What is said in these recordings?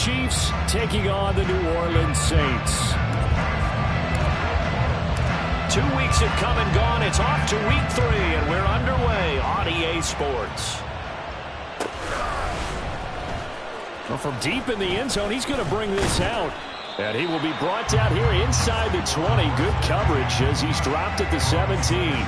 Chiefs taking on the New Orleans Saints. 2 weeks have come and gone. It's off to week 3, and we're underway on EA Sports. Well, from deep in the end zone, he's going to bring this out. And he will be brought down here inside the 20. Good coverage as he's dropped at the 17.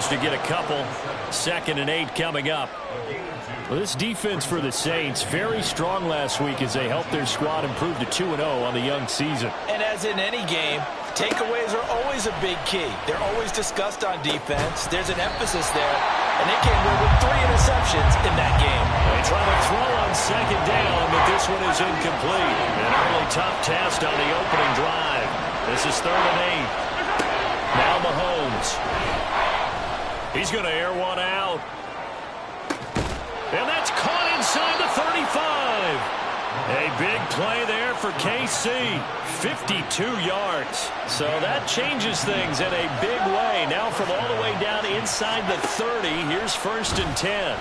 To get a couple. 2nd and 8 coming up. Well, this defense for the Saints, very strong last week as they helped their squad improve to 2-0 on the young season. And as in any game, takeaways are always a big key. They're always discussed on defense. There's an emphasis there, and they came away with 3 interceptions in that game. They try to throw on 2nd down, but this one is incomplete. An early tough test on the opening drive. This is 3rd and 8. Now Mahomes. He's going to air one out. And that's caught inside the 35. A big play there for KC. 52 yards. So that changes things in a big way. Now from all the way down inside the 30, here's 1st and 10.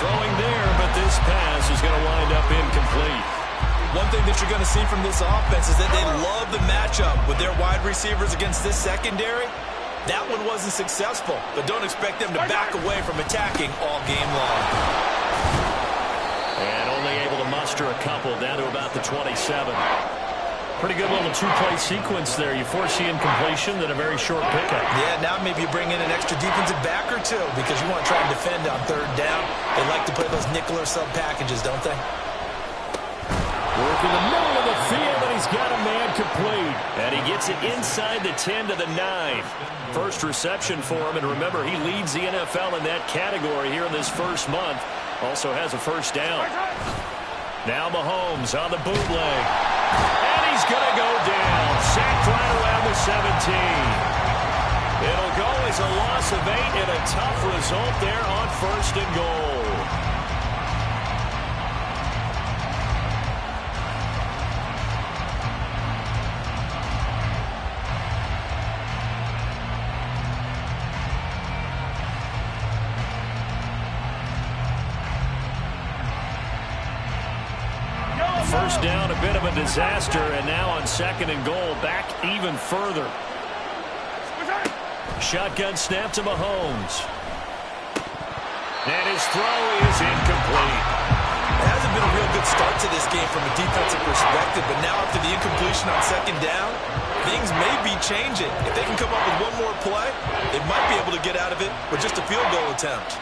Throwing there, but this pass is going to wind up incomplete. One thing that you're going to see from this offense is that they love the matchup with their wide receivers against this secondary. That one wasn't successful, but don't expect them to back away from attacking all game long. And only able to muster a couple down to about the 27. Pretty good little 2-play sequence there. You foresee incompletion, then a very short pickup. Yeah, now maybe you bring in an extra defensive back or 2 because you want to try and defend on 3rd down. They like to play those nickel or sub packages, don't they? Work in the middle of the field, and he's got a man complete. And he gets it inside the 10 to the 9. First reception for him, and remember, he leads the NFL in that category here in this first month. Also has a 1st down. Now Mahomes on the bootleg. And he's going to go down. Sacked right around the 17. It'll go as a loss of 8 and a tough result there on 1st and goal. First down, a bit of a disaster, and now on 2nd and goal, back even further. Shotgun snap to Mahomes. And his throw is incomplete. It hasn't been a real good start to this game from a defensive perspective, but now after the incompletion on 2nd down, things may be changing. If they can come up with one more play, they might be able to get out of it with just a field goal attempt.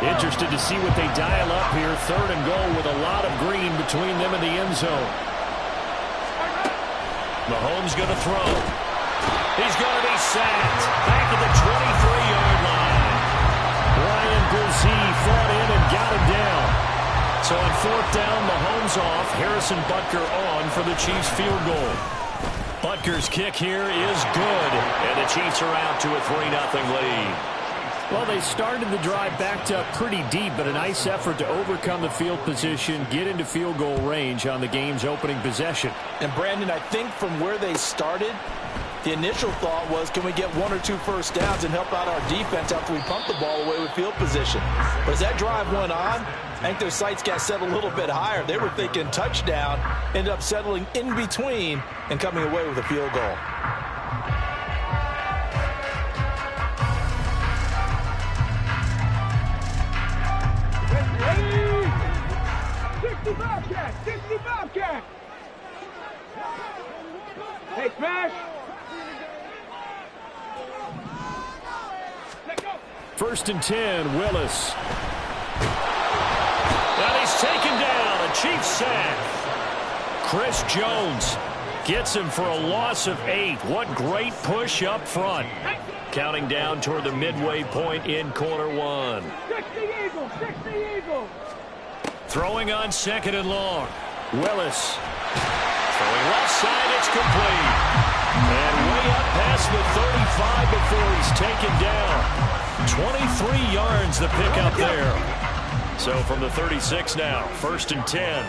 Interested to see what they dial up here. 3rd and goal with a lot of green between them and the end zone. Mahomes going to throw. He's going to be sacked. Back at the 23-yard line. Ryan Brzee fought in and got him down. So on 4th down, Mahomes off. Harrison Butker on for the Chiefs field goal. Butker's kick here is good. And the Chiefs are out to a 3-0 lead. Well, they started the drive backed up pretty deep, but a nice effort to overcome the field position, get into field goal range on the game's opening possession. And, Brandon, I think from where they started, the initial thought was, can we get 1 or 2 first downs and help out our defense after we pump the ball away with field position? But as that drive went on, I think their sights got set a little bit higher. They were thinking touchdown, ended up settling in between and coming away with a field goal. Bobcat! Hey, Smash! First and 10, Willis. And he's taken down, a Chiefs sack. Chris Jones gets him for a loss of 8. What great push up front. Counting down toward the midway point in quarter 1. 60 Eagles! Throwing on 2nd and long. Willis. Throwing left side, it's complete. And way up taken down. 23 yards the pickup there. So from the 36 now, 1st and 10.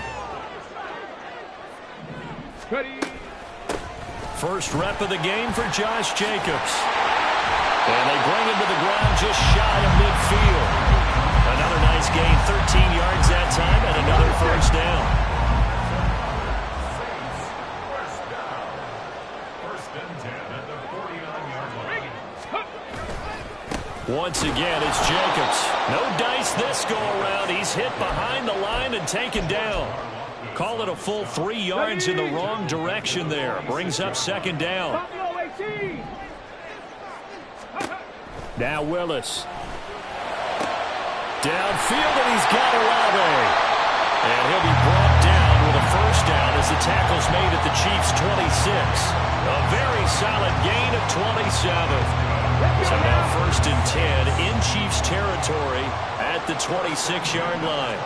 First rep of the game for Josh Jacobs. And they bring him to the ground just shy of midfield. Another nice gain, 13 yards that time, and another first down. Once again, it's Jacobs. No dice this go-around. He's hit behind the line and taken down. Call it a full 3 yards in the wrong direction there. Brings up 2nd down. Now Willis. Downfield, and he's got Olave. And he'll be brought down with a first down as the tackle's made at the Chiefs' 26. A very solid gain of 27. So now 1st and 10 in Chiefs territory at the 26-yard line.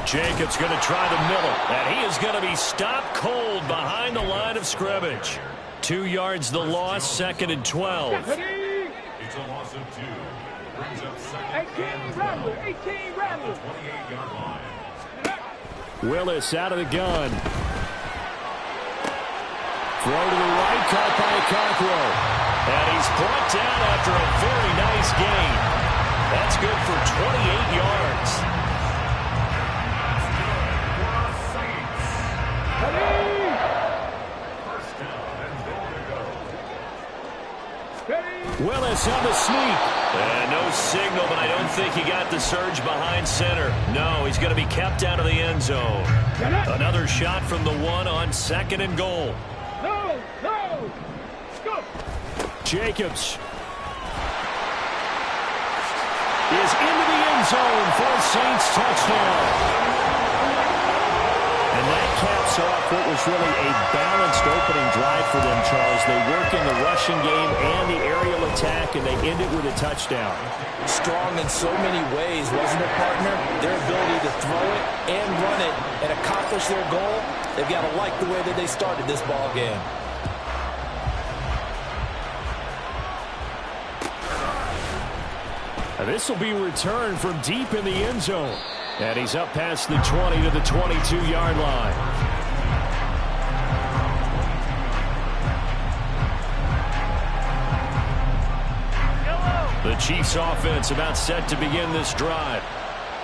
Jacobs going to try the middle, and he is going to be stopped cold behind the line of scrimmage. 2 yards the loss, 2nd and 12. It's a loss of 2. Brings up 2nd down. 18 rattle. 28-yard line. Willis out of the gun. Throw to the right, caught by Okonkwo. And he's brought down after a very nice gain. That's good for 28 yards. Willis on the sneak. And no signal, but I don't think he got the surge behind center. No, he's going to be kept out of the end zone. Another shot from the 1 on 2nd and goal. No. Go. Jacobs is into the end zone for a Saints touchdown. And that caps off what was really a balanced opening drive for them, Charles. They work in the rushing game and the aerial attack, and they end it with a touchdown. Strong in so many ways, wasn't it, partner? Their ability to throw it and run it and accomplish their goal, they've got to like the way that they started this ball game. This will be returned from deep in the end zone. And he's up past the 20 to the 22-yard line. The Chiefs offense about set to begin this drive.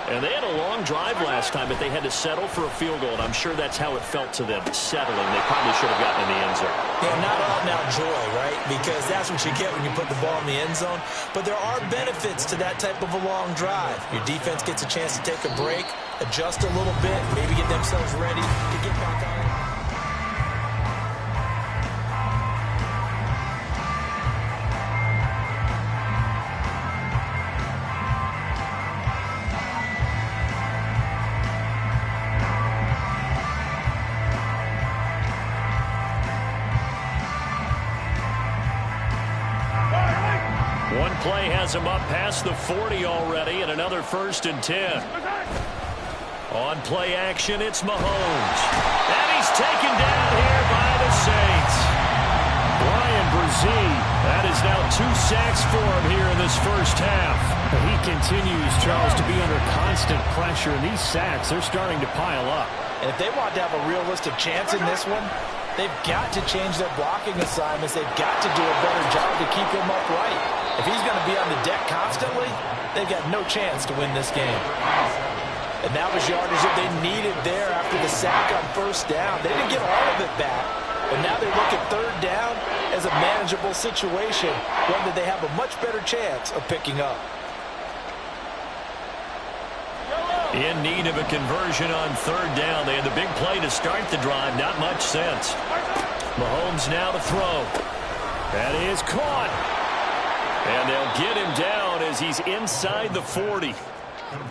And they had a long drive last time, but they had to settle for a field goal. And I'm sure that's how it felt to them, settling. They probably should have gotten in the end zone. Yeah, not all now joy, right? Because that's what you get when you put the ball in the end zone. But there are benefits to that type of a long drive. Your defense gets a chance to take a break, adjust a little bit, maybe get themselves ready to get back on it. One play has him up past the 40 already, and another 1st and 10. On play action, it's Mahomes. And he's taken down here by the Saints. Brian Brzee, that is now 2 sacks for him here in this first half. He continues, Charles, to be under constant pressure, and these sacks, they're starting to pile up. And if they want to have a realistic chance in this one, they've got to change their blocking assignments. They've got to do a better job to keep him upright. If he's going to be on the deck constantly, they've got no chance to win this game. And that was yardage that they needed there after the sack on 1st down. They didn't get all of it back, but now they look at 3rd down as a manageable situation, one that they have a much better chance of picking up. In need of a conversion on 3rd down. They had the big play to start the drive. Not much sense. Mahomes now to throw. That is caught. And they'll get him down as he's inside the 40.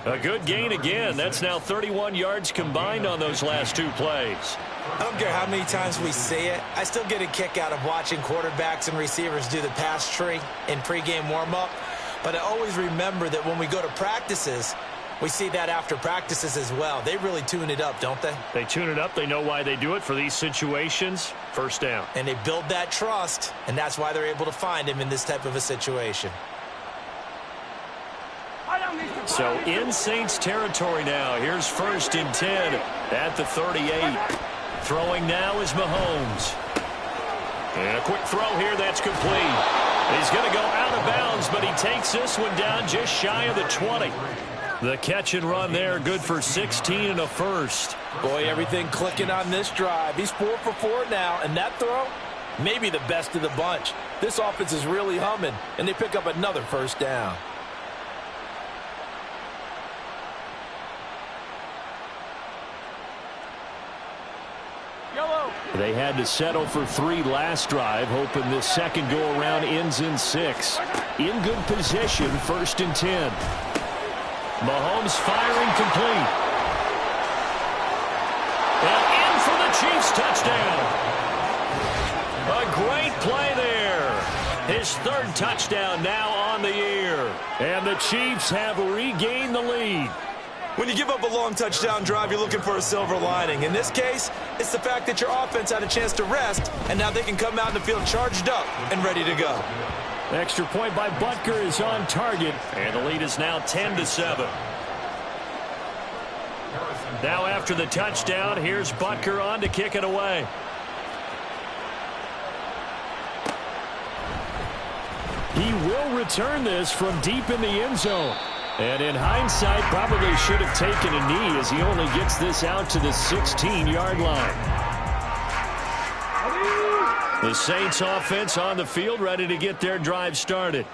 A good gain again. That's now 31 yards combined on those last 2 plays. I don't care how many times we say it. I still get a kick out of watching quarterbacks and receivers do the pass tree in pregame warm-up. But I always remember that when we go to practices, We see that after practices as well. They really tune it up, don't they? They tune it up. They know why they do it for these situations. First down. And they build that trust, and that's why they're able to find him in this type of a situation. So in Saints territory now. Here's 1st and 10 at the 38. Throwing now is Mahomes. And a quick throw here that's complete. He's going to go out of bounds, but he takes this one down just shy of the 20. The catch and run there, good for 16 and a first. Boy, everything clicking on this drive. He's 4 for 4 now, and that throw, maybe the best of the bunch. This offense is really humming, and they pick up another first down. They had to settle for 3 last drive, hoping this second go-around ends in 6. In good position, 1st and 10. Mahomes firing complete. And in for the Chiefs touchdown. A great play there. His 3rd touchdown now on the year. And the Chiefs have regained the lead. When you give up a long touchdown drive, you're looking for a silver lining. In this case, it's the fact that your offense had a chance to rest, and now they can come out in the field charged up and ready to go. Extra point by Butker is on target, and the lead is now 10-7. Now after the touchdown, here's Butker on to kick it away. He will return this from deep in the end zone. And in hindsight, probably should have taken a knee as he only gets this out to the 16-yard line. The Saints offense on the field, ready to get their drive started.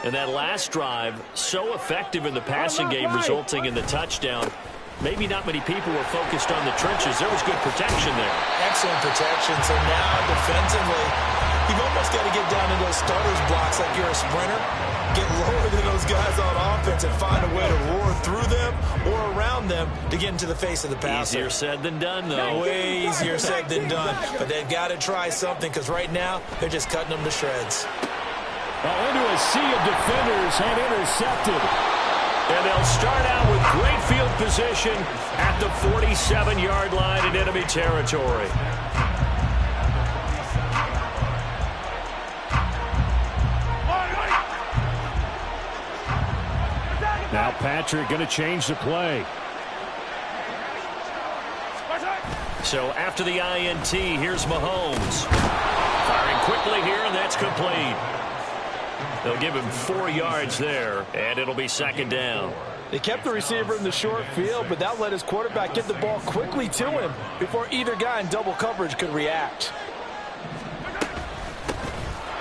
And that last drive, so effective in the passing game, resulting in the touchdown. Maybe not many people were focused on the trenches. There was good protection there. Excellent protection. So now defensively, you've almost got to get down to those starters blocks like you're a sprinter. Get lower than those guys on offense and find a way to roar through them or around them to get into the face of the passer. Easier said than done, though. Way easier said than done. But they've got to try something because right now they're just cutting them to shreds. Into a sea of defenders and intercepted. And they'll start out with great field position at the 47-yard line in enemy territory. Now Patrick going to change the play. So after the INT, here's Mahomes. Firing quickly here, and that's complete. They'll give him 4 yards there, and it'll be 2nd down. They kept the receiver in the short field, but that let his quarterback get the ball quickly to him before either guy in double coverage could react.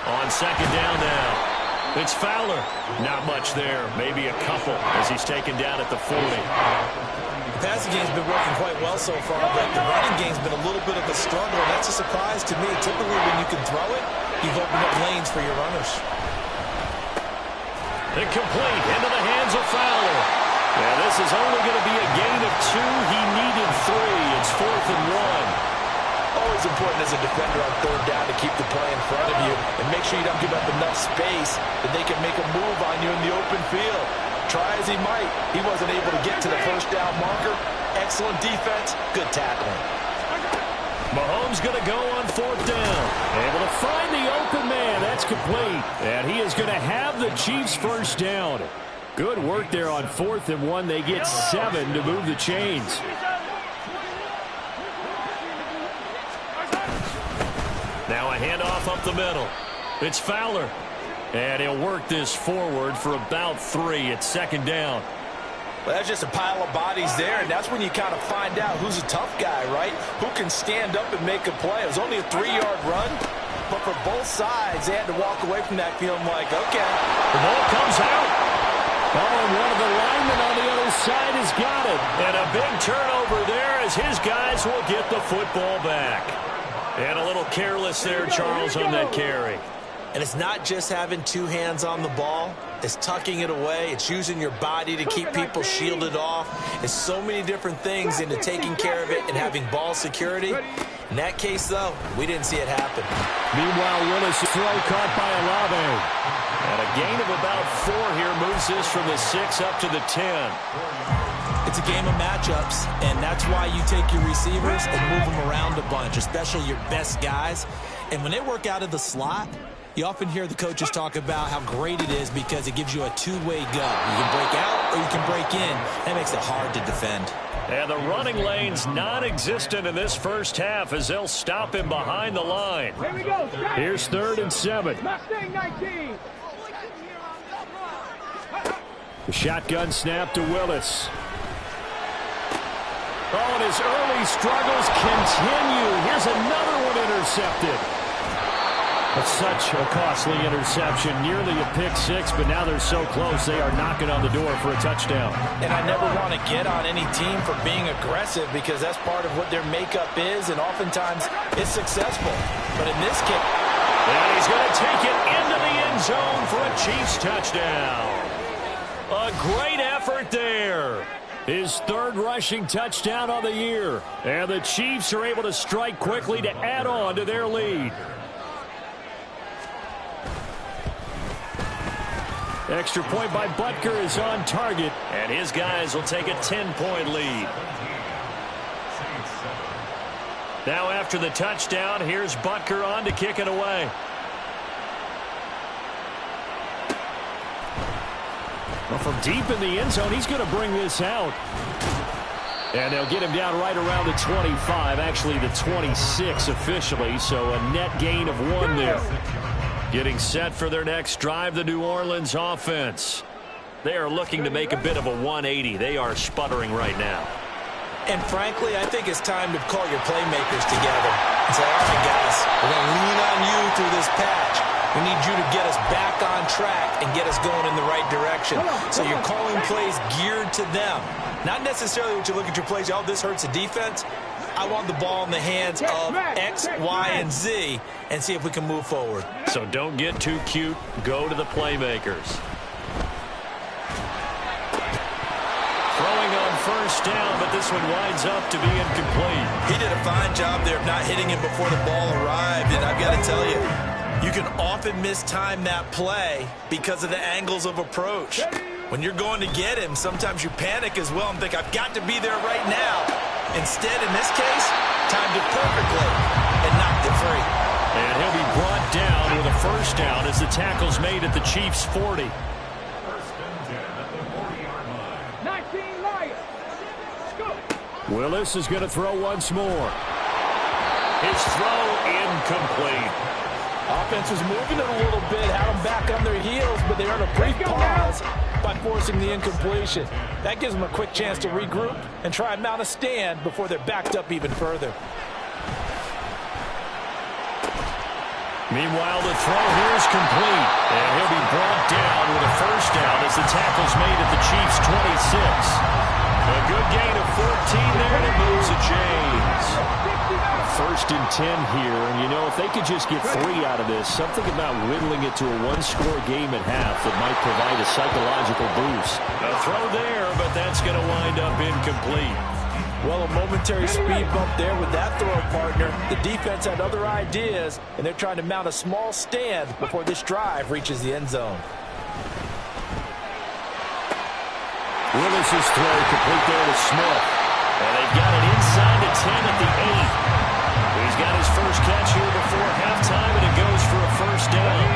On 2nd down now. It's Fowler. Not much there. Maybe a couple as he's taken down at the 40. The passing game's been working quite well so far, but the running game's been a little bit of a struggle. That's a surprise to me. Typically, when you can throw it, you've opened up lanes for your runners. Incomplete into the hands of Fowler. Yeah, this is only going to be a gain of 2. He needed 3. It's 4th and 1. Always important as a defender on 3rd down to keep the play in front of you and make sure you don't give up enough space that they can make a move on you in the open field. Try as he might, he wasn't able to get to the 1st down marker. Excellent defense, good tackling. Mahomes going to go on 4th down. Able to find the open man. That's complete. And he is going to have the Chiefs 1st down. Good work there on 4th and 1. They get 7 to move the chains. Now a handoff up the middle. It's Fowler. And he'll work this forward for about 3 at 2nd down. Well, that's just a pile of bodies there, and that's when you kind of find out who's a tough guy, right? Who can stand up and make a play. It was only a 3-yard run, but for both sides, they had to walk away from that feeling like, okay. The ball comes out. Oh, and one of the linemen on the other side has got it. And a big turnover there as his guys will get the football back. And a little careless there, Charles, on that carry. And it's not just having 2 hands on the ball. It's tucking it away. It's using your body to keep people shielded off. It's so many different things into taking care of it and having ball security. In that case, though, we didn't see it happen. Meanwhile, Willis' throw caught by Olave. And a gain of about 4 here moves this from the 6 up to the 10. It's a game of matchups, and that's why you take your receivers and move them around a bunch, especially your best guys. And when they work out of the slot, you often hear the coaches talk about how great it is because it gives you a two-way go. You can break out or you can break in. That makes it hard to defend. And the running lane's non-existent in this first half as they'll stop him behind the line. Here we go. Here's 3rd and 7. Mustang 19. The shotgun snap to Willis. Oh, and his early struggles continue. Here's another one intercepted. That's such a costly interception, nearly a pick-6, but now they're so close they are knocking on the door for a touchdown. And I never want to get on any team for being aggressive because that's part of what their makeup is, and oftentimes it's successful. But in this case... And he's going to take it into the end zone for a Chiefs touchdown. A great effort there. His 3rd rushing touchdown of the year. And the Chiefs are able to strike quickly to add on to their lead. Extra point by Butker is on target, and his guys will take a 10-point lead. Now after the touchdown, here's Butker on to kick it away. Well, from deep in the end zone, he's going to bring this out. And they'll get him down right around the 25, actually the 26 officially, so a net gain of 1 there. Getting set for their next drive, the New Orleans offense. They are looking to make a bit of a 180. They are sputtering right now. And frankly, I think it's time to call your playmakers together and say, all right, guys, we're going to lean on you through this patch. We need you to get us back on track and get us going in the right direction. So you're calling plays geared to them. Not necessarily what you look at your plays, oh, this hurts the defense. I want the ball in the hands of X, Y, and Z and see if we can move forward. So don't get too cute. Go to the playmakers. Throwing on 1st down, but this one winds up to be incomplete. He did a fine job there of not hitting him before the ball arrived, and I've got to tell you, you can often mistime that play because of the angles of approach. When you're going to get him, sometimes you panic as well and think, I've got to be there right now. Instead, in this case, timed it perfectly and knocked it free. And he'll be brought down with a 1st down as the tackle's made at the Chiefs' 40. 19 Lions. Go. Willis is going to throw once more. His throw incomplete. Offense was moving it a little bit, had them back on their heels, but they earned a brief pause by forcing the incompletion. That gives them a quick chance to regroup and try and mount a stand before they're backed up even further. Meanwhile, the throw here is complete, and he'll be brought down with a 1st down as the tackle's made at the Chiefs' 26. A good gain of 14 there, and it moves the chains. 1st and 10 here, and you know, if they could just get 3 out of this, something about whittling it to a 1-score game at half that might provide a psychological boost. A throw there, but that's going to wind up incomplete. Well, a momentary speed bump there with that throw partner. The defense had other ideas, and they're trying to mount a small stand before this drive reaches the end zone. Willis's throw complete there to Smith. And they've got it inside the 10 at the 8. He's got his first catch here before halftime, and it goes for a 1st down.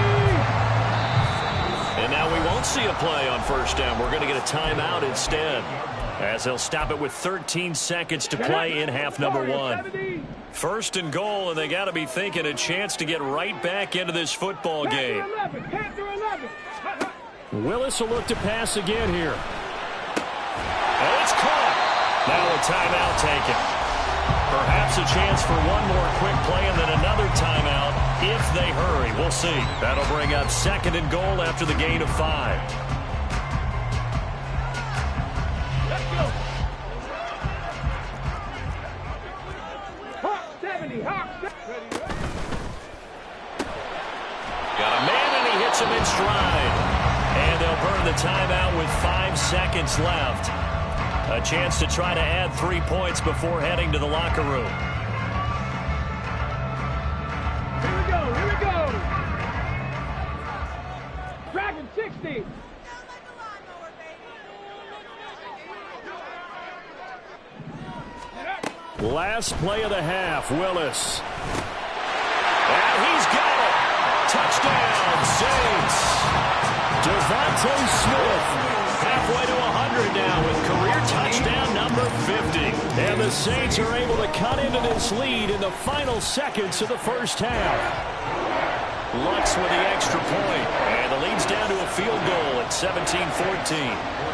And now we won't see a play on 1st down. We're going to get a timeout instead, as they'll stop it with 13 seconds to play in half number 1. 1st and goal, and they got to be thinking a chance to get right back into this football game. Willis will look to pass again here. And it's caught. Now a timeout taken. Perhaps a chance for one more quick play and then another timeout if they hurry. We'll see. That'll bring up 2nd and goal after the gain of 5. Let's go. Hawk 70. Hawk 70. Got a man and he hits him in stride. And they'll burn the timeout with 5 seconds left. A chance to try to add 3 points before heading to the locker room. 20. Last play of the half, Willis. And he's got it. Touchdown, Saints. Devontae Smith, halfway to 100 now with career touchdown number 50. And the Saints are able to cut into this lead in the final seconds of the first half. Lutz with the extra point, and the lead's down to a field goal at 17-14.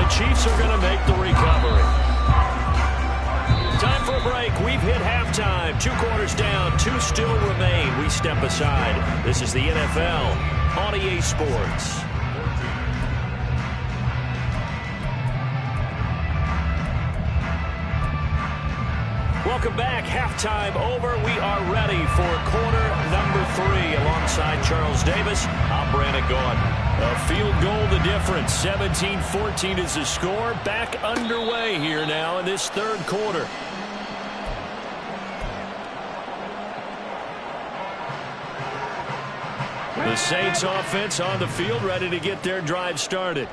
Chiefs are going to make the recovery. Time for a break. We've hit halftime. 2 quarters down. 2 still remain. We step aside. This is the NFL on EA Sports. Welcome back. Halftime over. We are ready for quarter number 3. Alongside Charles Davis, I'm Brandon Gaudin. A field goal the difference. 17-14 is the score. Back underway here now in this third quarter. The Saints offense on the field, ready to get their drive started.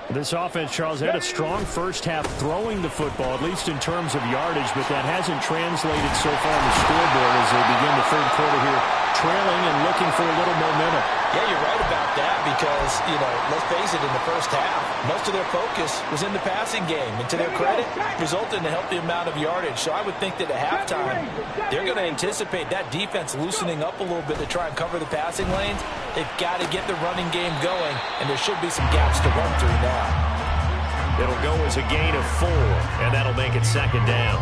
This offense, Charles, had a strong first half throwing the football, at least in terms of yardage, but that hasn't translated so far on the scoreboard as they begin the third quarter here, trailing and looking for a little momentum. Yeah, you're right about that because, let's face it, in the first half, most of their focus was in the passing game. And to their credit, resulted in a healthy amount of yardage. So I would think that at halftime, they're going to anticipate that defense loosening up a little bit to try and cover the passing lanes. They've got to get the running game going, and there should be some gaps to run through now. It'll go as a gain of 4, and that'll make it second down.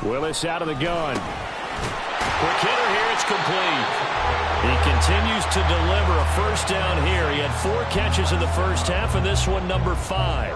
Willis out of the gun. Quick hitter here. It's complete. He continues to deliver a first down here. He had 4 catches in the first half, and this one number 5.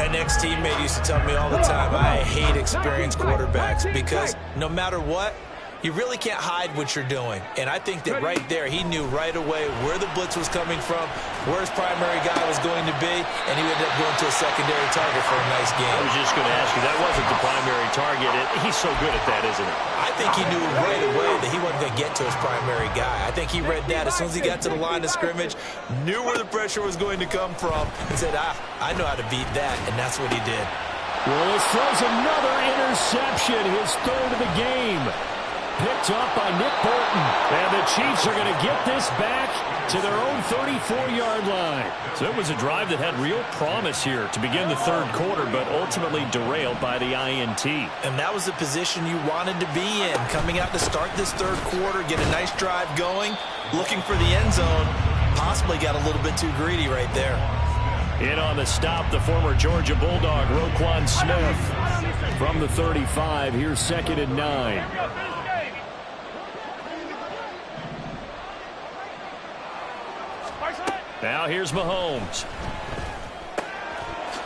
An ex-teammate used to tell me all the time, I hate experienced quarterbacks because no matter what, you really can't hide what you're doing. And I think that right there, he knew right away where the blitz was coming from, where his primary guy was going to be, and he ended up going to a secondary target for a nice game. I was just going to ask you, that wasn't the primary target. He's so good at that, isn't he? I think he knew right away that he wasn't going to get to his primary guy. I think he read that as soon as he got to the line of scrimmage, knew where the pressure was going to come from, and said, I know how to beat that, and that's what he did. Willis throws another interception, his 3rd of the game. Picked up by Nick Bolton. And the Chiefs are going to get this back to their own 34-yard line. So it was a drive that had real promise here to begin the third quarter, but ultimately derailed by the INT. And that was the position you wanted to be in. Coming out to start this third quarter, get a nice drive going, looking for the end zone. Possibly got a little bit too greedy right there. In on the stop, the former Georgia Bulldog, Roquan Smith. From the 35, here's 2nd and 9. Now here's Mahomes.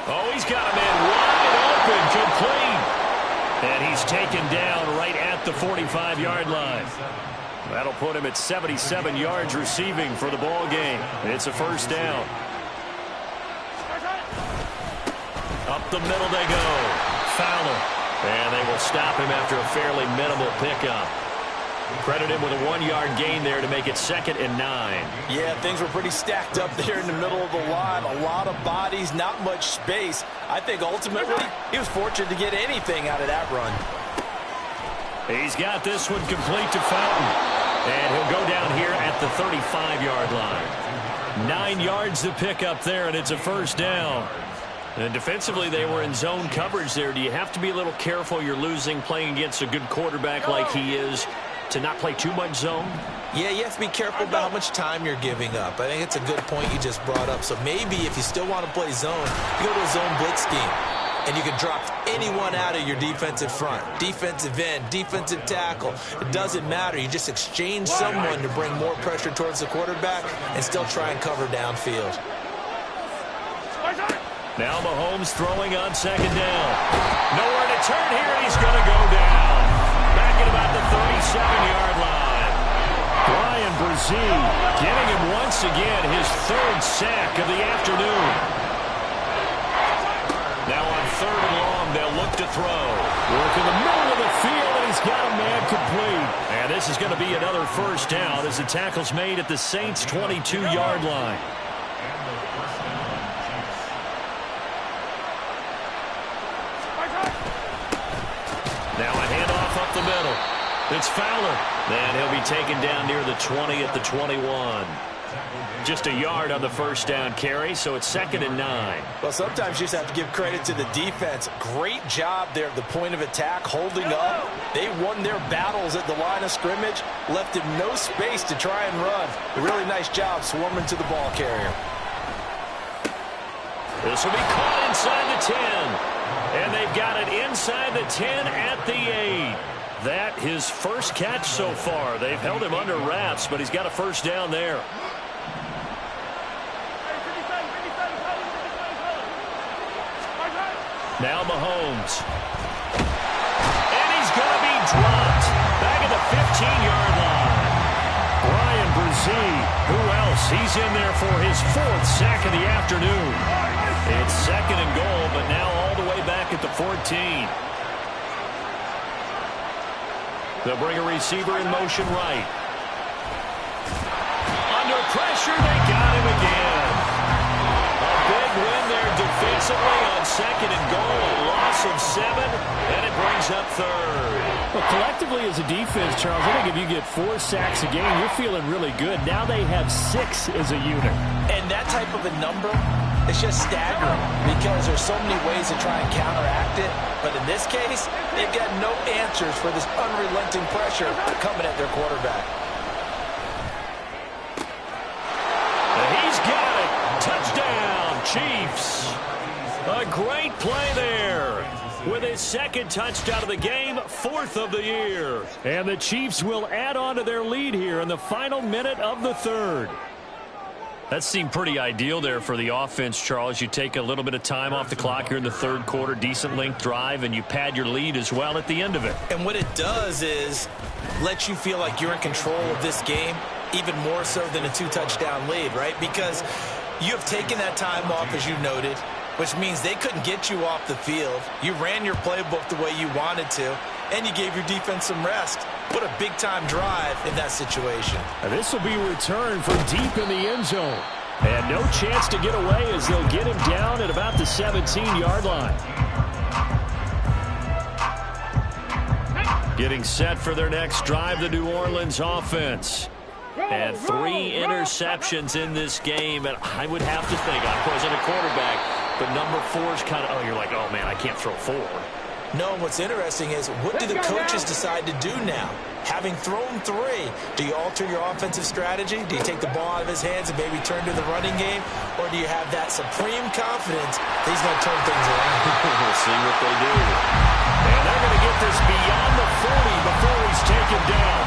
Oh, he's got a man wide open, complete. And he's taken down right at the 45-yard line. That'll put him at 77 yards receiving for the ball game. It's a first down. Up the middle they go. Fowler. And they will stop him after a fairly minimal pickup. Credit him with a 1-yard gain there to make it 2nd and 9. Yeah, things were pretty stacked up there in the middle of the line. A lot of bodies, not much space. I think ultimately he was fortunate to get anything out of that run. He's got this one complete to Fountain. And he'll go down here at the 35-yard line. 9 yards to pick up there, and it's a first down. And defensively, they were in zone coverage there. Do you have to be a little careful you're losing playing against a good quarterback like he is to not play too much zone? Yeah, you have to be careful about how much time you're giving up. I think it's a good point you just brought up. So maybe if you still want to play zone, you go to a zone blitz scheme. And you can drop anyone out of your defensive front. Defensive end, defensive tackle. It doesn't matter. You just exchange someone to bring more pressure towards the quarterback and still try and cover downfield. Now Mahomes throwing on 2nd down. Nowhere to turn here, and he's going to go down. Back at about the 37-yard line. Brian Brzee getting him once again his third sack of the afternoon. Now on 3rd and long, they'll look to throw. Work in the middle of the field, and he's got a man complete. And this is going to be another first down as the tackle's made at the Saints' 22-yard line. Now a handoff up the middle. It's Fowler. And he'll be taken down near the 20 at the 21. Just a yard on the first down carry, so it's 2nd and 9. Well, sometimes you just have to give credit to the defense. Great job there at the point of attack, holding up. They won their battles at the line of scrimmage, left him no space to try and run. A really nice job swarming to the ball carrier. This will be caught inside the 10. And they've got it inside the 10 at the 8. That his first catch so far. They've held him under wraps, but he's got a first down there. Now Mahomes. And he's going to be dropped back at the 15-yard line. Brian Brzee, who else? He's in there for his 4th sack of the afternoon. It's 2nd and goal, but now all the way back at the 14. They'll bring a receiver in motion right. Under pressure, they got him again. A big win there defensively on 2nd and goal. A loss of 7, and it brings up 3rd. Well, collectively as a defense, Charles, I think if you get 4 sacks a game, you're feeling really good. Now they have 6 as a unit. And that type of a number, it's just staggering because there's so many ways to try and counteract it. But in this case, they've got no answers for this unrelenting pressure coming at their quarterback. And he's got it. Touchdown, Chiefs. A great play there. With his 2nd touchdown of the game, 4th of the year. And the Chiefs will add on to their lead here in the final minute of the 3rd. That seemed pretty ideal there for the offense, Charles. You take a little bit of time off the clock here in the 3rd quarter, decent length drive, and you pad your lead as well at the end of it. And what it does is let you feel like you're in control of this game, even more so than a 2-touchdown lead, right? Because you have taken that time off, as you noted, which means they couldn't get you off the field. You ran your playbook the way you wanted to, and you gave your defense some rest. What a big-time drive in that situation. And this will be returned from deep in the end zone. And no chance to get away as they'll get him down at about the 17-yard line. Getting set for their next drive, the New Orleans offense. And 3 interceptions in this game. And I would have to think, I wasn't a quarterback, but number 4 is kind of, oh, you're like, oh, man, I can't throw 4. No, what's interesting is what do the coaches decide to do now? Having thrown 3, do you alter your offensive strategy? Do you take the ball out of his hands and maybe turn to the running game? Or do you have that supreme confidence that he's going to turn things around? We'll see what they do. And they're going to get this beyond the 40 before he's taken down.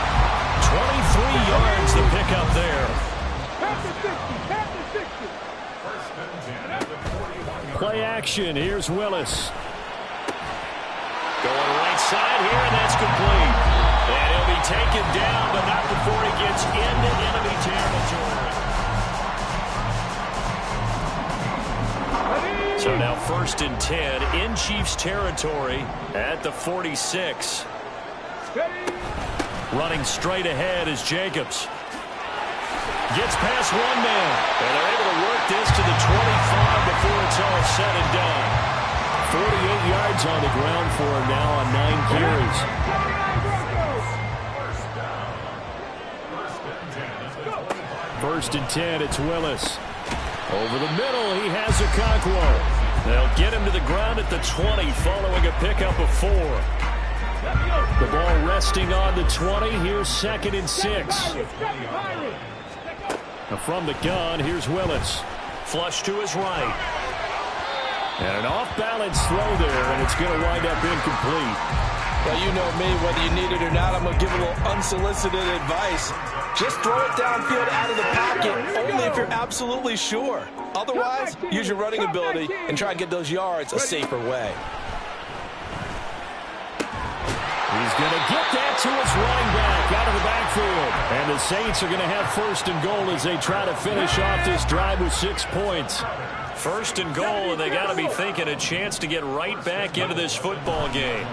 23 yards to pick up there. Play action. Here's Willis. Going right side here, and that's complete. And he'll be taken down, but not before he gets into enemy territory. So now 1st and 10 in Chiefs territory at the 46. Running straight ahead is Jacobs. Gets past one man, and they're able to work this to the 25 before it's all said and done. 48 yards on the ground for him now on 9 carries. First and 10, it's Willis. Over the middle, he has Okonkwo. They'll get him to the ground at the 20 following a pickup of 4. The ball resting on the 20. Here's 2nd and 6. Now from the gun, here's Willis. Flush to his right. And an off-balance throw there, and it's going to wind up incomplete. Well, you know me, whether you need it or not, I'm going to give a little unsolicited advice. Just throw it downfield out of the pocket, only if you're absolutely sure. Otherwise, use your running ability and try and get those yards a safer way. He's going to get that to his running back out of the backfield. field. And the Saints are going to have first and goal as they try to finish off this drive with 6 points. First and goal, and they got to be thinking a chance to get right back into this football game.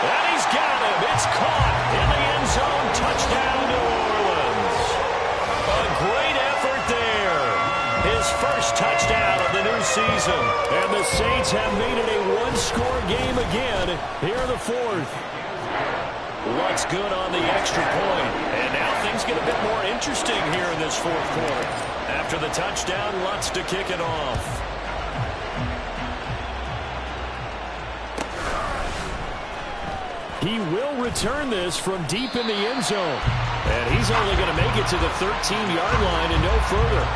And he's got him. It's caught in the end zone. Touchdown, New Orleans. A great effort there. His first touchdown of the new season. And the Saints have made it a one-score game again here in the fourth. Lutz good on the extra point. And now things get a bit more interesting here in this fourth quarter. After the touchdown, Lutz to kick it off. He will return this from deep in the end zone. And he's only going to make it to the 13-yard line and no further.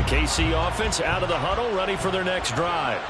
KC offense out of the huddle, ready for their next drive.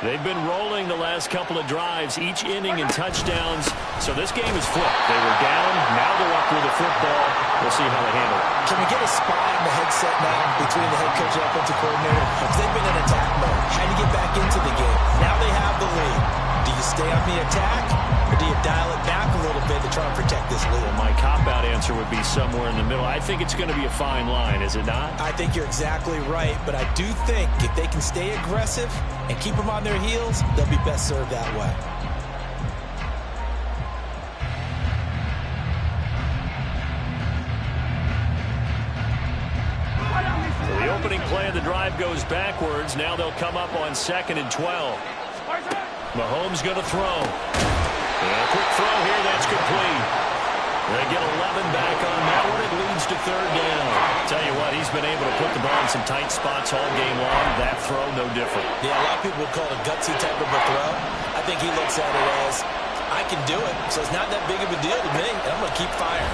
They've been rolling the last couple of drives, each inning in touchdowns, so this game is flipped. They were down, now they're up with the football. We'll see how they handle it. Can we get a spy on the headset now between the head coach and offensive coordinator? Because they've been in attack mode, trying to get back into the game. Now they have the lead. Do you stay on the attack, or do you dial it back a little bit to try and protect this lead? My cop-out answer would be somewhere in the middle. I think it's going to be a fine line, is it not? I think you're exactly right, but I do think if they can stay aggressive and keep them on their heels, they'll be best served that way. So the opening play of the drive goes backwards. Now they'll come up on 2nd and 12. Mahomes going to throw. And a quick throw here, that's complete. They get 11 back on that one. It leads to 3rd down. Tell you what, he's been able to put the ball in some tight spots all game long. That throw, no different. Yeah, a lot of people would call it a gutsy type of a throw. I think he looks at it as, I can do it, so it's not that big of a deal to me, and I'm going to keep firing.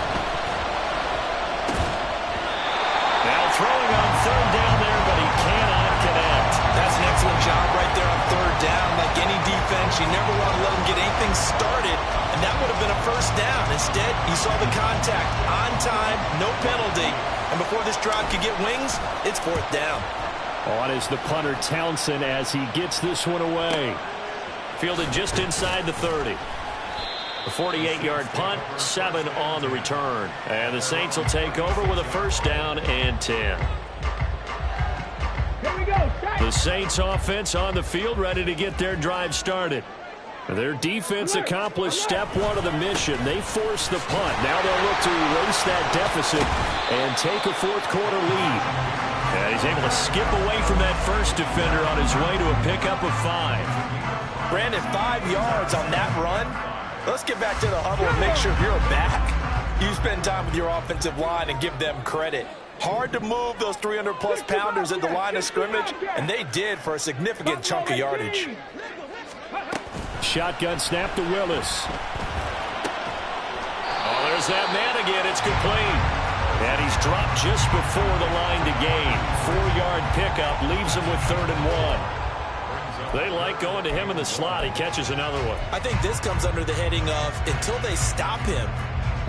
Now throwing on 3rd down there, but he cannot connect. That's an excellent job right there on 3rd down. Like any defense, you never want to let them get anything started, and that would have been a 1st down. Instead, you saw the contact on time, no penalty, and before this drive could get wings, it's 4th down. On is the punter Townsend as he gets this one away. Fielded just inside the 30. A 48-yard punt, 7 on the return. And the Saints will take over with a 1st down and 10. Here we go. The Saints offense on the field, ready to get their drive started. Their defense accomplished step 1 of the mission. They forced the punt. Now they'll look to erase that deficit and take a fourth quarter lead. And he's able to skip away from that first defender on his way to a pickup of 5. Brandon, 5 yards on that run. Let's get back to the huddle and make sure you're back. You spend time with your offensive line and give them credit. Hard to move those 300-plus pounders at the line of scrimmage, and they did for a significant chunk of yardage. Shotgun snap to Willis. Oh, there's that man again. It's complete. And he's dropped just before the line to gain. 4-yard pickup leaves him with 3rd and 1. They like going to him in the slot. He catches another one. I think this comes under the heading of until they stop him,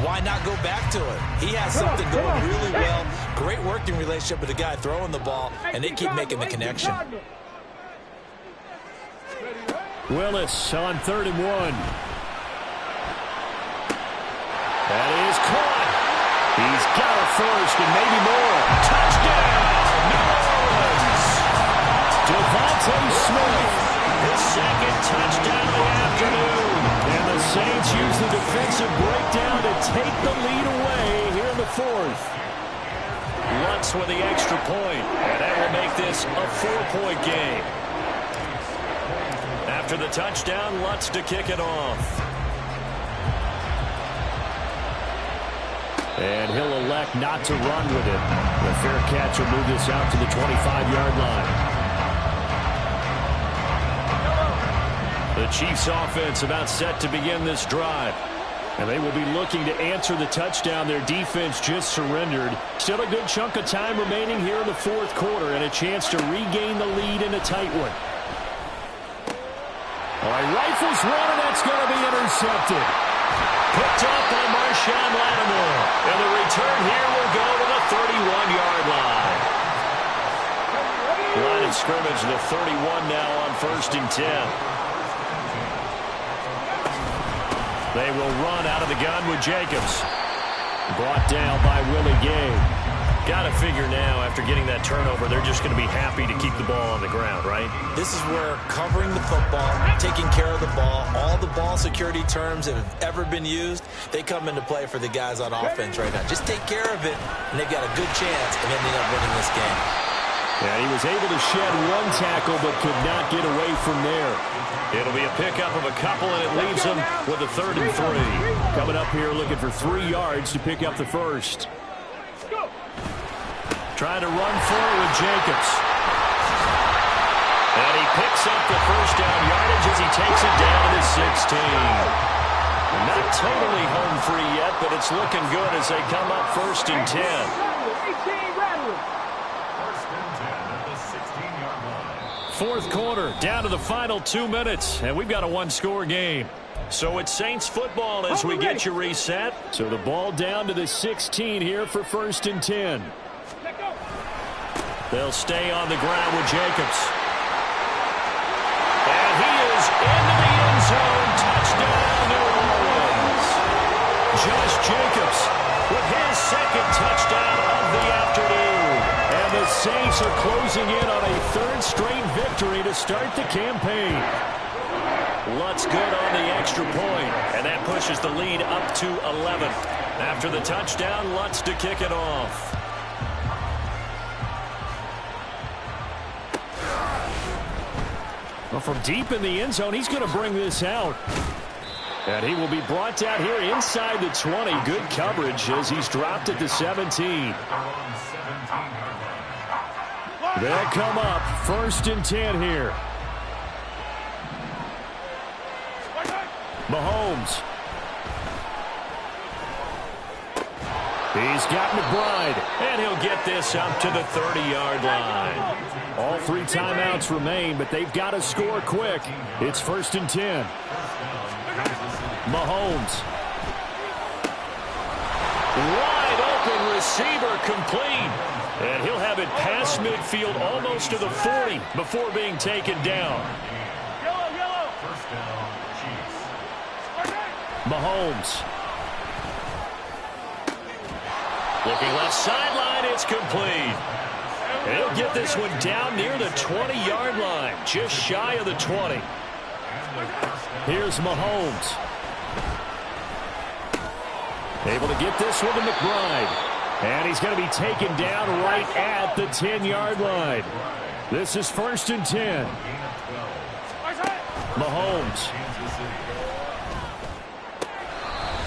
why not go back to it? He has something going really well. Great working relationship with the guy throwing the ball, and they keep making the connection. Willis on 3rd and 1. That is caught. He's got a first and maybe more. Touchdown, New Orleans. Devontae Smith. His 2nd touchdown of the afternoon. And the Saints use the defensive breakdown to take the lead away here in the 4th. Lutz with the extra point, and that will make this a 4-point game. After the touchdown, Lutz to kick it off. And he'll elect not to run with it. The fair catch will move this out to the 25-yard line. The Chiefs offense about set to begin this drive. And they will be looking to answer the touchdown their defense just surrendered. Still a good chunk of time remaining here in the 4th quarter and a chance to regain the lead in a tight one. All right, rifles one, and that's going to be intercepted. Put picked up by Marshawn Lattimore. And the return here will go to the 31-yard line. Line of scrimmage, the 31 now on 1st and 10. They will run out of the gun with Jacobs. Brought down by Willie Gay. Got to figure now, after getting that turnover, they're just going to be happy to keep the ball on the ground, right? This is where covering the football, taking care of the ball, all the ball security terms that have ever been used, they come into play for the guys on offense right now. Just take care of it, and they've got a good chance of ending up winning this game. Yeah, he was able to shed one tackle, but could not get away from there. It'll be a pickup of a couple, and it leaves him with a 3rd and 3. Coming up here looking for 3 yards to pick up the first. Trying to run forward with Jacobs. And he picks up the first down yardage as he takes it down to the 16. Not totally home free yet, but it's looking good as they come up 1st and 10. Fourth quarter, down to the final 2 minutes, and we've got a one-score game. So it's Saints football as we get you reset. So the ball down to the 16 here for 1st and 10. They'll stay on the ground with Jacobs. And he is into the end zone. Touchdown, New Orleans. Josh Jacobs with his 2nd touchdown of the afternoon. And the Saints are closing in on a 3rd straight victory to start the campaign. Lutz good on the extra point, and that pushes the lead up to 11. After the touchdown, Lutz to kick it off. Well, from deep in the end zone, he's going to bring this out. And he will be brought down here inside the 20. Good coverage as he's dropped at the 17. They'll come up 1st and 10 here. Mahomes. He's got McBride, and he'll get this up to the 30-yard line. All 3 timeouts remain, but they've got to score quick. It's 1st and 10. Mahomes. Wide open receiver complete. And he'll have it past midfield almost to the 40 before being taken down. Mahomes. Looking left sideline, it's complete. And he'll get this one down near the 20-yard line, just shy of the 20. Here's Mahomes. Able to get this one to McBride. And he's going to be taken down right at the 10-yard line. This is 1st and 10. Mahomes.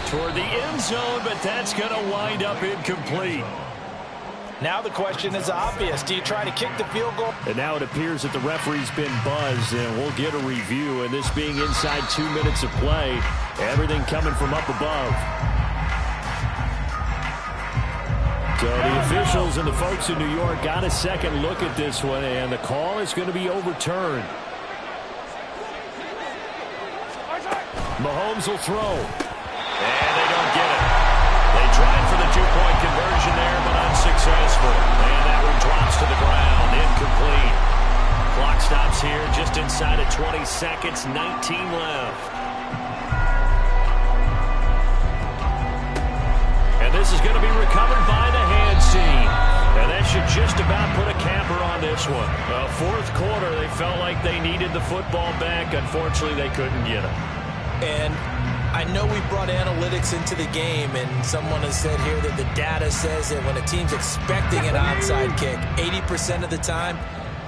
Toward the end zone, but that's going to wind up incomplete. Now the question is obvious. Do you try to kick the field goal? And now it appears that the referee's been buzzed, and we'll get a review. And this being inside 2 minutes of play, everything coming from up above. So the officials and the folks in New York got a second look at this one, and the call is going to be overturned. Mahomes will throw. And they don't get it. They tried for the 2-point conversion there, but unsuccessful. And that one drops to the ground. Incomplete. Clock stops here just inside of 20 seconds. 19 left. And this is going to be recovered by the hands team. And that should just about put a capper on this one. Fourth quarter, they felt like they needed the football back. Unfortunately, they couldn't get it. And I know we brought analytics into the game, and someone has said here that the data says that when a team's expecting an onside kick, 80% of the time,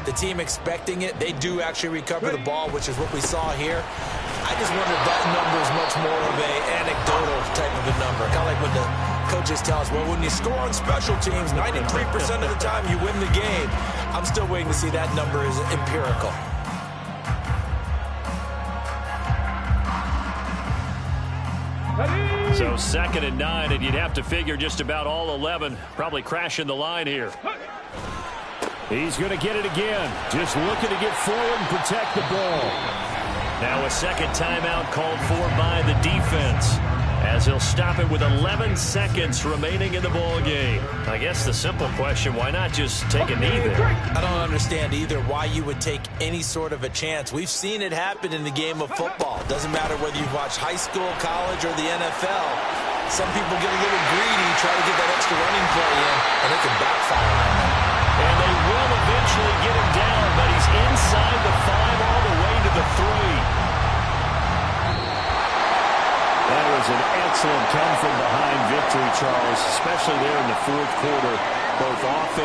the team expecting it, they do actually recover the ball, which is what we saw here. I just wonder if that number is much more of an anecdotal type of a number. Kind of like when the coaches tell us, well, when you score on special teams, 93% of the time you win the game. I'm still waiting to see that number is empirical. So 2nd and 9, and you'd have to figure just about all 11 probably crashing the line here. He's going to get it again. Just looking to get forward and protect the ball. Now a second timeout called for by the defense. as he'll stop it with 11 seconds remaining in the ball game. I guess the simple question, why not just take a knee there? I don't understand either why you would take any sort of a chance. We've seen it happen in the game of football. Doesn't matter whether you've watched high school, college, or the NFL. Some people get a little greedy, try to get that extra running play in, and it can backfire on them. And they will eventually get him down, but he's inside the 5 all the way to the 3. That was an excellent come-from-behind victory, Charles, especially there in the fourth quarter, both offense